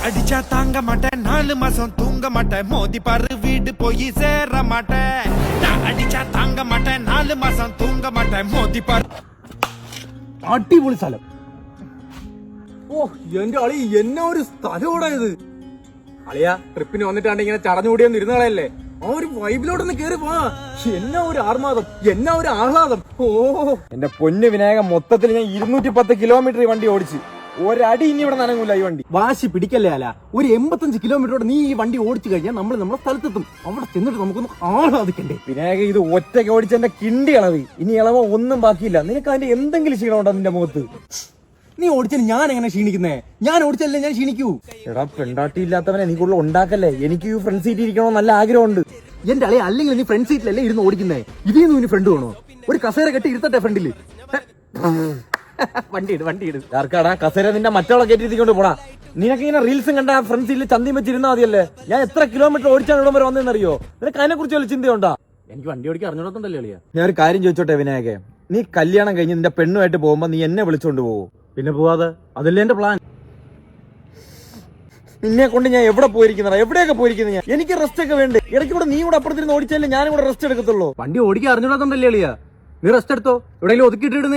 அடிச்சா தாங்க மாட்டேன் 4 மாசம் தூங்க மாட்டேன் மோதி பாரு வீடு போய் சேர மாட்டேன் நான் அடிச்சா தாங்க மாட்டேன் 4 மாசம் தூங்க மாட்டேன் மோதி பாரு അടിപൊളി സ്ഥലം. ഓ എന്റെ അളി എന്നാ ഒരു സ്ഥലമാടാ ഇത്. അളിയാ ട്രിപ്പിന് വന്നിട്ടാണ്ട് ഇങ്ങനെ ചടഞ്ഞുകൂടിയൊന്നും ഇരുന്നാളല്ലേ, ആ ഒരു വൈബിലോട്ടൊന്ന് കേറി പോവാ. എന്നാ ഒരു ആർമാദം, എന്നാ ഒരു ആഹ്ലാദം. ഓ എന്റെ പൊന്നു വിനായകൻ, മൊത്തത്തിൽ ഞാൻ 210 കിലോമീറ്റർ ഈ വണ്ടി ഓടിച്ച്. ഒരടി ഇനി ഇവിടെ നനങ്ങൂല ഈ വണ്ടി. വാശി പിടിക്കല്ലേ അല്ല, ഒരു 85 കിലോമീറ്ററോടെ നീ ഈ വണ്ടി ഓടിച്ചു കഴിഞ്ഞാൽ നമ്മൾ നമ്മുടെ സ്ഥലത്തെത്തും. അവിടെ ചെന്നിട്ട് നമുക്കൊന്ന് ആഹ്ലാദിക്കണ്ടേ. വിനായക, ഇത് ഒറ്റയ്ക്ക് ഓടിച്ച എന്റെ കിണ്ടി ഇളവി. ഇനി ഇളവ ഒന്നും ബാക്കിയില്ല. നിനക്ക് അതിന്റെ എന്തെങ്കിലും ക്ഷീണമുണ്ടോ നിന്റെ മുഖത്ത്? നീ ഓടിച്ചാൽ ഞാൻ എങ്ങനെ ക്ഷീണിക്കുന്നേ? ഞാൻ ഓടിച്ചല്ലേ ഞാൻ ക്ഷീണിക്കൂ. എടാ പെണ്ടാട്ടി ഇല്ലാത്തവനെ നീ കൂടുതൽ ഉണ്ടാക്കല്ലേ. എനിക്ക് ഫ്രണ്ട് സീറ്റ് ഇരിക്കണോ നല്ല ആഗ്രഹമുണ്ട്. എന്റെ അളി, അല്ലെങ്കിൽ നീ ഫ്രണ്ട് സീറ്റിലല്ലേ ഇരുന്ന് ഓടിക്കുന്നേ. ഇതിൽ നിന്ന് ഇനി ഫ്രണ്ട് വേണോ? ഒരു കസേര കെട്ടി ഇരുത്തട്ടെ ഫ്രണ്ടില്. വണ്ടി ഇട് ആർക്കാടാ കസേര? നിന്റെ മറ്റുള്ള കയറ്റിക്കൊണ്ട് പോടാ. നിനക്ക് ഇങ്ങനെ റീൽസും കണ്ട ഫ്രണ്ട് സീറ്റിൽ ചന്തി വെച്ചിരുന്നാ മതിയല്ലേ. ഞാൻ എത്ര കിലോമീറ്റർ ഓടിച്ചാണ് ഇവിടം വരെ വന്നതെന്നറിയോ? നിനക്ക് അതിനെ കുറിച്ച് വല്ല ചിന്തയുണ്ടാ? എനിക്ക് വണ്ടി ഓടിക്കാൻ അറിഞ്ഞോടത്തണ്ടല്ലേ അളിയാ. ഞാൻ ഒരു കാര്യം ചോദിച്ചോട്ടെ വിനായകെ, നീ കല്യാണം കഴിഞ്ഞ് നിന്റെ പെണ്ണുമായിട്ട് പോകുമ്പോ നീ എന്നെ വിളിച്ചോണ്ട് പോകും? പിന്നെ പോവാതെ? അതല്ലേ എന്റെ പ്ലാൻ. നിന്നെ കൊണ്ട് ഞാൻ എവിടെ പോയിരിക്കുന്നതാ, എവിടെയൊക്കെ പോയിരിക്കുന്ന ഞാൻ. എനിക്ക് റെസ്റ്റ് ഒക്കെ വേണ്ടേ? ഇടയ്ക്ക് കൂടെ നീ കൂടെ അപ്പുറത്തിരുന്ന് ഓടിച്ചാലേ ഞാനും കൂടെ റെസ്റ്റ് എടുക്കത്തുള്ളൂ. വണ്ടി ഓടിക്കാൻ അറിഞ്ഞോടത്തണ്ടല്ലേ അളിയാ. നീ റെസ്റ്റ് എടുത്തോ, എവിടെയെങ്കിലും ഒതുക്കിയിട്ടിടുന്ന